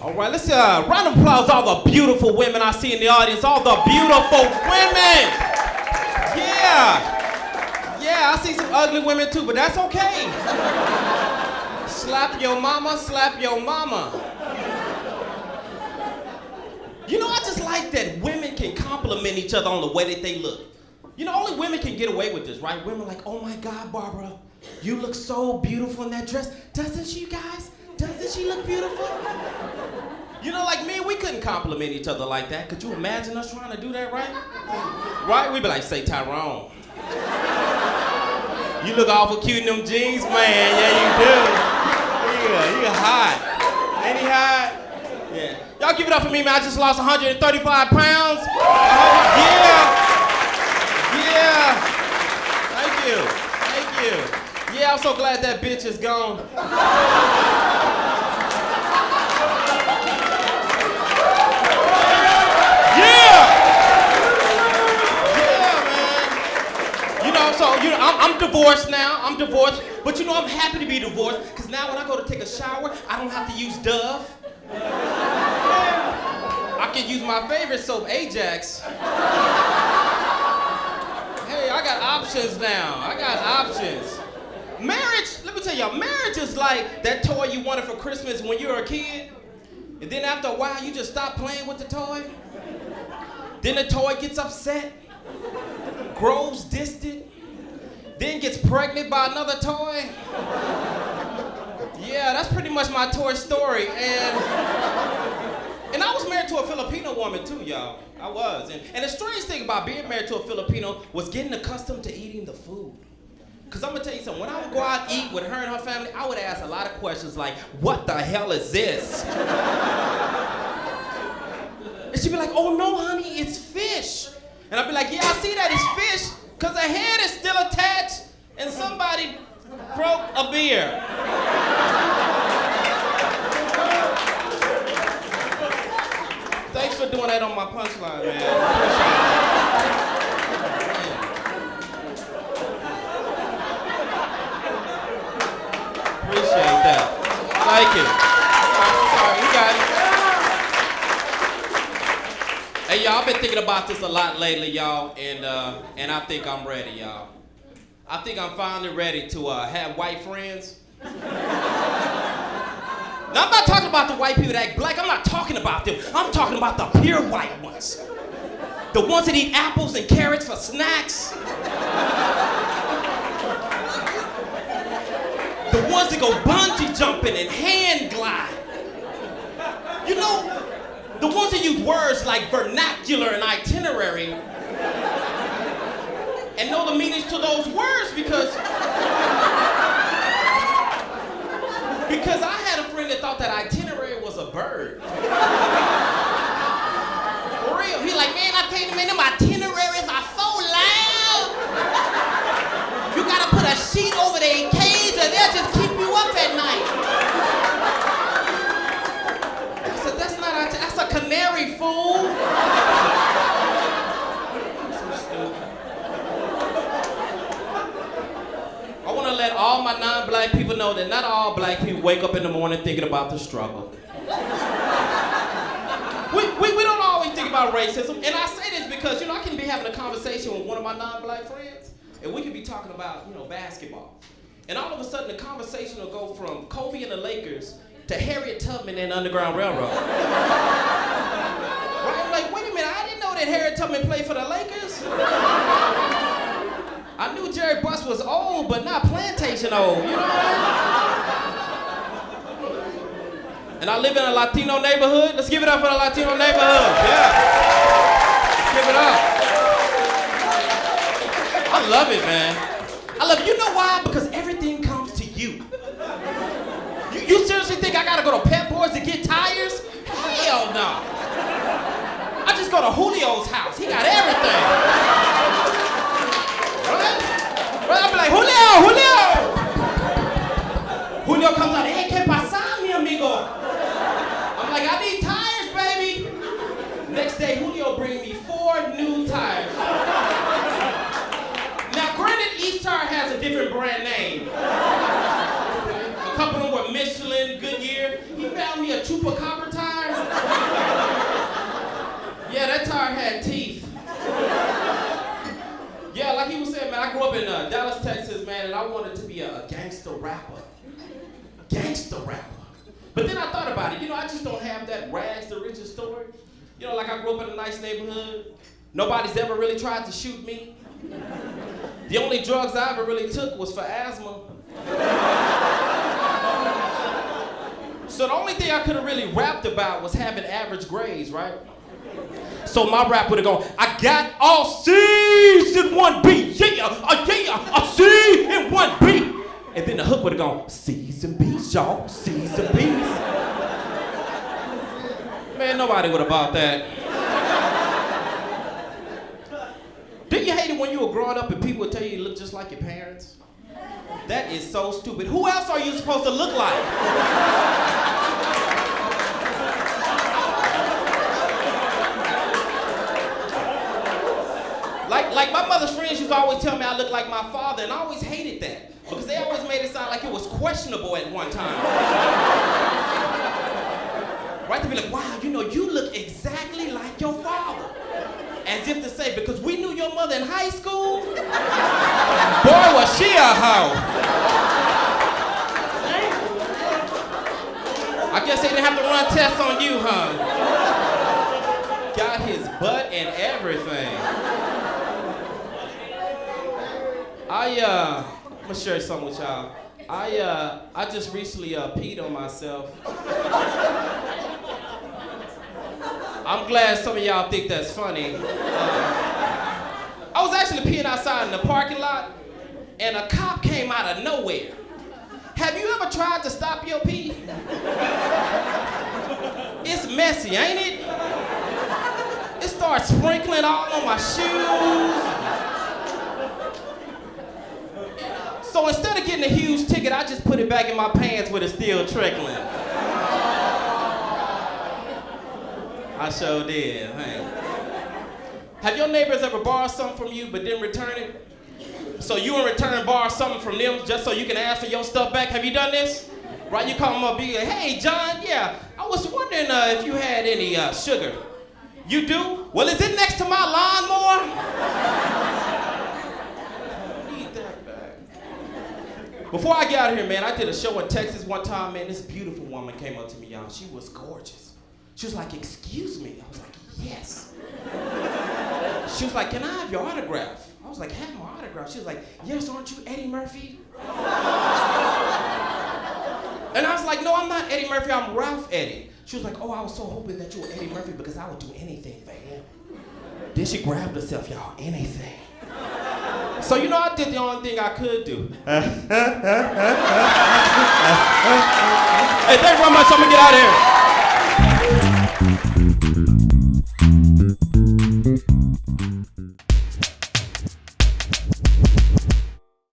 All right, let's round of applause all the beautiful women I see in the audience. All the beautiful women. Yeah, I see some ugly women too, but that's okay. Slap your mama, slap your mama. You know, I just like that women can compliment each other on the way that they look. You know, only women can get away with this, right? Women are like, oh my God, Barbara, you look so beautiful in that dress. Doesn't she, guys? Doesn't she look beautiful? You know, like me, we couldn't compliment each other like that. Could you imagine us trying to do that, right? Right? We'd be like, say, Tyrone. You look awful cute in them jeans, man. Yeah, you do. Yeah, you hot. Ain't he hot? Yeah. Y'all give it up for me, man. I just lost 135 pounds. Yeah. Thank you. Yeah, I'm so glad that bitch is gone. I'm divorced now. But you know, I'm happy to be divorced because now when I go to take a shower, I don't have to use Dove. I can use my favorite soap, Ajax. Hey, I got options now. Marriage, let me tell y'all, marriage is like that toy you wanted for Christmas when you were a kid. And then after a while, you just stop playing with the toy. Then the toy gets upset, grows distant, then gets pregnant by another toy. Yeah, that's pretty much my toy story. And I was married to a Filipino woman too, y'all. I was. And the strange thing about being married to a Filipino was getting accustomed to eating the food. Because I'm going to tell you something. When I would go out and eat with her and her family, I would ask a lot of questions like, what the hell is this? And she'd be like, oh no, honey, it's fish. And I'd be like, yeah, I see that it's fish, because the head is still attached and somebody broke a beer. Thanks for doing that on my punchline, man. Appreciate that. Thank you. Sorry, you got it. Hey, y'all, I've been thinking about this a lot lately, y'all, and I think I'm ready, y'all. I think I'm finally ready to have white friends. Now, I'm not talking about the white people that act black. I'm not talking about them. I'm talking about the pure white ones. The ones that eat apples and carrots for snacks. The ones that go bungee jumping and hand glide. You know, the ones that use words like vernacular and itinerary and know the meanings to those words because I had a friend that thought that itinerary was a bird. For real. He like, man, I tell you, man, them itineraries are so loud. You gotta put a sheet over their cage or they'll just keep you up at night. I said, that's a canary, fool. I want to let all my non-black people know that not all black people wake up in the morning thinking about the struggle. We don't always think about racism, and I say this because, you know, I can be having a conversation with one of my non-black friends, and we can be talking about, you know, basketball. And all of a sudden, the conversation will go from Kobe and the Lakers to Harriet Tubman and the Underground Railroad. Right? I'm like, wait a minute, I didn't know that Harriet Tubman played for the Lakers. I knew Jerry Buss was old, but not plantation old, you know what I mean? And I live in a Latino neighborhood. Let's give it up for the Latino neighborhood, yeah. Let's give it up. I love it, man. I love it. You know why? Because everything comes to you. You seriously think I gotta go to Pep Boys to get tires? Hell no. I just go to Julio's house. He got everything. Right? I'll be like, Julio comes out, hey, ¿qué pasa, mi amigo? I'm like, I need tires, baby. Next day, Julio bring me 4 new tires. Now, granted, each tire has a different brand name. couple of them were Michelin, Goodyear. He found me a chupacabra tire. Yeah, that tire had teeth. Yeah, like he was saying, man, I grew up in Dallas, Texas, man, and I wanted to be a gangster rapper. Gangster rapper. But then I thought about it. You know, I just don't have that rags to riches story. You know, like I grew up in a nice neighborhood. Nobody's ever really tried to shoot me. The only drugs I ever really took was for asthma. So the only thing I could have really rapped about was having average grades, right? So my rap would have gone, I got all C's in one beat, yeah, a C in one beat. And then the hook would have gone, C's and B's, y'all, C's and B's. Man, nobody would have bought that. Didn't you hate it when you were growing up and people would tell you you look just like your parents? That is so stupid. Who else are you supposed to look like? Like my mother's friends used to always tell me I look like my father, and I always hated that because they always made it sound like it was questionable at one time. Right? To be like, wow, you know, you look exactly like your father. As if to say, because we knew your mother in high school, boy, was she a hoe. I guess they didn't have to run tests on you, huh? Got his butt and everything. I'm gonna share something with y'all. I just recently peed on myself. I'm glad some of y'all think that's funny. I was actually peeing outside in the parking lot, and a cop came out of nowhere. Have you ever tried to stop your pee? It's messy, ain't it? It starts sprinkling all on my shoes. So instead of getting a huge ticket, I just put it back in my pants with it still trickling. I sure did, hey. Have your neighbors ever borrowed something from you but didn't return it? So you in return borrow something from them just so you can ask for your stuff back? Have you done this? Right, you call them up, be like, hey, John, yeah, I was wondering if you had any sugar. You do? Well, is it next to my lawnmower? Need that back. Before I got here, man, I did a show in Texas one time, man. This beautiful woman came up to me, y'all. She was gorgeous. She was like, excuse me. I was like, yes. She was like, can I have your autograph? I was like, have my autograph. She was like, yes, aren't you Eddie Murphy? And I was like, no, I'm not Eddie Murphy, I'm Ralph Eddy. She was like, oh, I was so hoping that you were Eddie Murphy because I would do anything for him. Then she grabbed herself, y'all, anything. So you know, I did the only thing I could do. Hey, thank you very much, I'm gonna get out of here.